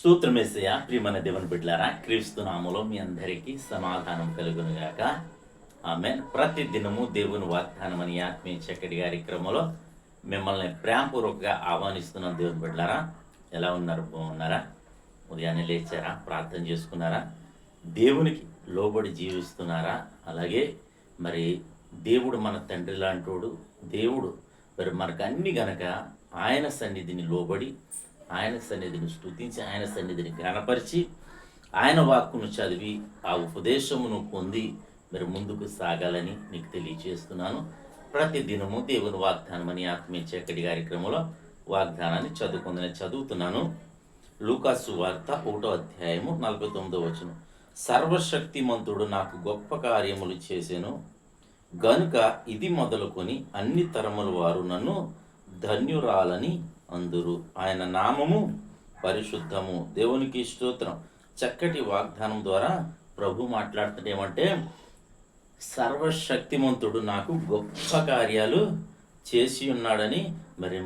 స్తోత్రమేసయ్య. ప్రియమైన దేవుని బిడ్డలారా, క్రీస్తు నామములో మీ అందరికీ సమాధానం కలుగునుగాక. ఆమేన్. ప్రతి దినము దేవుని వాగ్దానం అని ఆత్మీయ చక్కటి కార్యక్రమంలో మిమ్మల్ని ప్రేమపూర్వకంగా ఆహ్వానిస్తున్నాం. దేవుని బిడ్డలారా, ఎలా ఉన్నారు? బాగున్నారా? ఉదయాన్నే లేచారా? ప్రార్థన చేసుకున్నారా? దేవునికి లోబడి జీవిస్తున్నారా? అలాగే మరి దేవుడు మన తండ్రి లాంటోడు. దేవుడు మరి మనకు అన్ని గనక ఆయన సన్నిధిని లోబడి, ఆయన సన్నిధిని స్తుతించి, ఆయన సన్నిధిని ఘనపరిచి, ఆయన వాక్కును చదివి ఆ ఉపదేశమును పొంది మరి ముందుకు సాగాలని నీకు తెలియజేస్తున్నాను. ప్రతి దినము దేవుని వాగ్దానం అని ఆత్మీయ చక్కటి కార్యక్రమంలో వాగ్దానాన్ని చదువుతున్నాను. లూకాసు వార్త 1వ అధ్యాయము 49వ వచనం. సర్వశక్తిమంతుడు నాకు గొప్ప కార్యములు చేసెను గనుక ఇది మొదలుకొని అన్ని తరముల వారు నన్ను ధన్యురాలని అందురు. ఆయన నామము పరిశుద్ధము. దేవునికి స్తోత్రం. చక్కటి వాగ్దానం ద్వారా ప్రభు మాట్లాడుతుండేమంటే, సర్వశక్తిమంతుడు నాకు గొప్ప కార్యాలు చేసి ఉన్నాడని మరి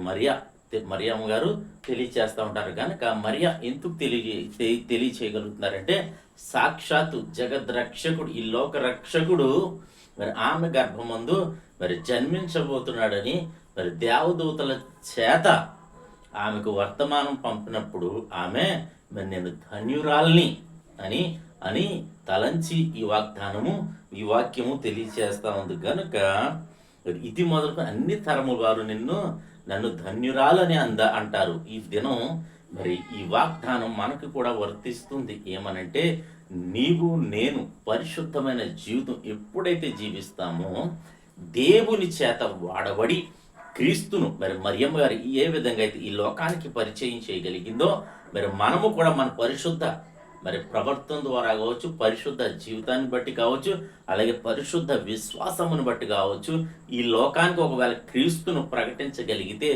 మరియమ్మ గారు తెలియచేస్తూ ఉంటారు. కనుక మరియా ఎందుకు తెలియచేయగలుగుతున్నారంటే, సాక్షాత్తు జగద్రక్షకుడు, ఈ లోక రక్షకుడు మరి ఆమె గర్భమందు మరి జన్మించబోతున్నాడని మరి దేవదూతల చేత ఆమెకు వర్తమానం పంపినప్పుడు ఆమె మరి నేను ధన్యురాల్ని అని అని తలంచి ఈ వాక్యము తెలియచేస్తా ఉంది. కనుక ఇది మొదలుకొని అన్ని తరముల వారు నన్ను ధన్యురాలని అంటారు. ఈ దినం మరి ఈ వాగ్దానం మనకు కూడా వర్తిస్తుంది. ఏమనంటే, నీవు నేను పరిశుద్ధమైన జీవితం ఎప్పుడైతే జీవిస్తామో, దేవుని చేత వాడబడి క్రీస్తును మరి మరియమ్మ గారు ఏ విధంగా అయితే ఈ లోకానికి పరిచయం చేయగలిగిందో, మరి మనము కూడా మన పరిశుద్ధ మరి ప్రవర్తన ద్వారా కావచ్చు, పరిశుద్ధ జీవితాన్ని బట్టి కావచ్చు, అలాగే పరిశుద్ధ విశ్వాసమును బట్టి కావచ్చు, ఈ లోకానికి ఒకవేళ క్రీస్తును ప్రకటించగలిగితే,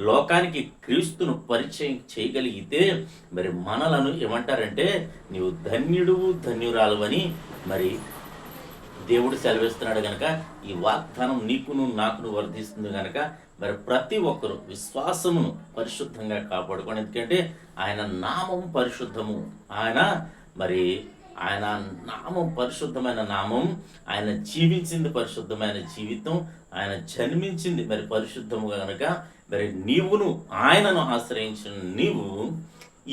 లోకానికి క్రీస్తును పరిచయం చేయగలిగితే, మరి మనలను ఏమంటారంటే, నీవు ధన్యుడు ధన్యురాలు అని మరి దేవుడు సెలవిస్తున్నాడు. కనుక ఈ వాగ్దానం నీకును నాకును వర్ధిస్తుంది. కనుక మరి ప్రతి ఒక్కరు విశ్వాసమును పరిశుద్ధంగా కాపాడుకోండి. ఎందుకంటే ఆయన నామం పరిశుద్ధము. ఆయన నామం పరిశుద్ధమైన నామం. ఆయన జీవించింది పరిశుద్ధమైన జీవితం. ఆయన జన్మించింది మరి పరిశుద్ధము. కనుక మరి నీవును ఆయనను ఆశ్రయించిన నీవు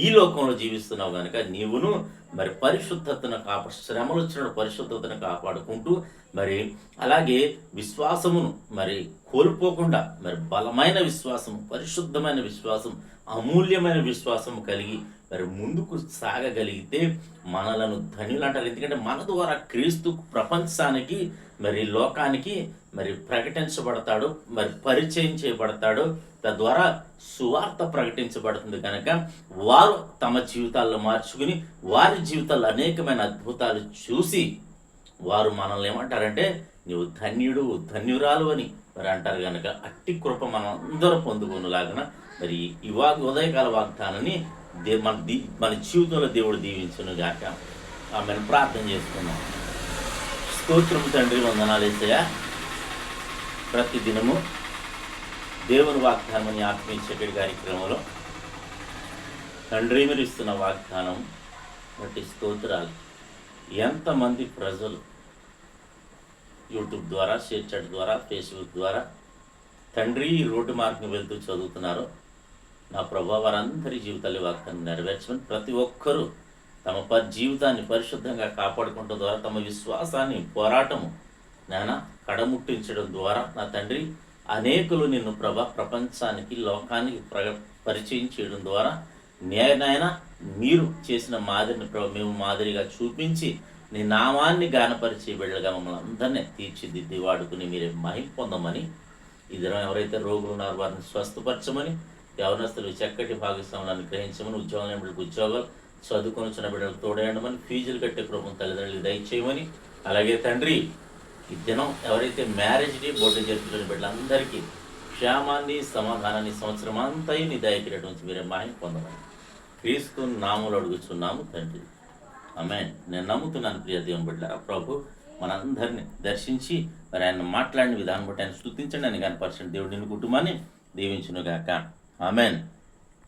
ఈ లోకంలో జీవిస్తున్నావు. కనుక నీవును మరి పరిశుద్ధతను శ్రమలు వచ్చిన పరిశుద్ధతను కాపాడుకుంటూ, మరి అలాగే విశ్వాసమును మరి కోల్పోకుండా మరి బలమైన విశ్వాసం, పరిశుద్ధమైన విశ్వాసం, అమూల్యమైన విశ్వాసం కలిగి మరి ముందుకు సాగగలిగితే మనలను ధన్యులు అంటారు. ఎందుకంటే మన ద్వారా క్రీస్తు ప్రపంచానికి మరి లోకానికి మరి ప్రకటించబడతాడు, మరి పరిచయం చేయబడతాడు. తద్వారా సువార్త ప్రకటించబడుతుంది. కనుక వారు తమ జీవితాల్లో మార్చుకుని వారి జీవితాల్లో అనేకమైన అద్భుతాలు చూసి వారు మనల్ని ఏమంటారంటే, నీవు ధన్యుడు ధన్యురాలు అని మరి అంటారు. కనుక అట్టి కృప మనం అందరూ పొందుకునేలాగన మరి ఈ ఉదయకాల వాగ్దానాన్ని మన జీవితంలో దేవుడు దీవించును గాక. ఆమెను ప్రార్థన చేసుకున్నాం. స్తోత్రం తండ్రి, వందనాలు యేసయ్యా. ప్రతి దినము దేవుని వాగ్దానం అని ఆత్మీయ చక్కటి కార్యక్రమంలో తండ్రి మీరు ఇస్తున్న వాగ్దానం బట్టి స్తోత్రాలు. ఎంతమంది ప్రజలు యూట్యూబ్ ద్వారా, షేర్ చాట్ ద్వారా, ఫేస్బుక్ ద్వారా తండ్రి రోడ్డు మార్గం వెళ్తూ చదువుతున్నారు. నా ప్రభావ వారందరి జీవితాలు వాగ్దానం నెరవేర్చమని, ప్రతి ఒక్కరూ తమ జీవితాన్ని పరిశుద్ధంగా కాపాడుకోవడం ద్వారా, తమ విశ్వాసాన్ని పోరాటము నాయన కడముట్టించడం ద్వారా నా తండ్రి అనేకులు నిన్ను ప్రపంచానికి లోకానికి పరిచయం చేయడం ద్వారా నాయన మీరు చేసిన మాదిరిని మేము మాదిరిగా చూపించి నీ నామాన్ని గానపరిచే బిడ్డలుగా మమ్మల్ని అందరినీ తీర్చిదిద్ది వాడుకుని మీరే మహిమ పొందమని, ఈ దినం ఎవరైతే రోగులు ఉన్నారో వారిని స్వస్థపరచమని, యవనస్తులు చక్కటి భాగస్వాములను గ్రహించమని, ఉద్యోగాలు బిడ్డలకు ఉద్యోగాలు, చదువుకొని వచ్చిన బిడ్డలకు తోడేయడమని, ఫీజులు కట్టే కృపను తల్లిదండ్రులు దయచేయమని, అలాగే తండ్రి ఈ దినం ఎవరైతే మ్యారేజ్ డే బోర్డు జరుపుకునే బిడ్డలందరికీ క్షేమాన్ని సమాధానాన్ని సంవత్సరం అంతా నీ దయకిరటం నుంచి మీరే మహిమ పొందమని క్రీస్తు నామములో అడుగుచున్నాము తండ్రి. ఆమేన్. నేను నమ్ముతున్నాను ప్రియ దేవుని బిడ్డలారా, ప్రభు మనందరినీ దర్శించి మరి ఆయన మాట్లాడిన విధానం బట్టి ఆయన స్తుతించండి, ఆయన కనపరచండి. దేవుడు నిన్ను కుటుంబాన్ని దీవించునుగాక. ఆమేన్.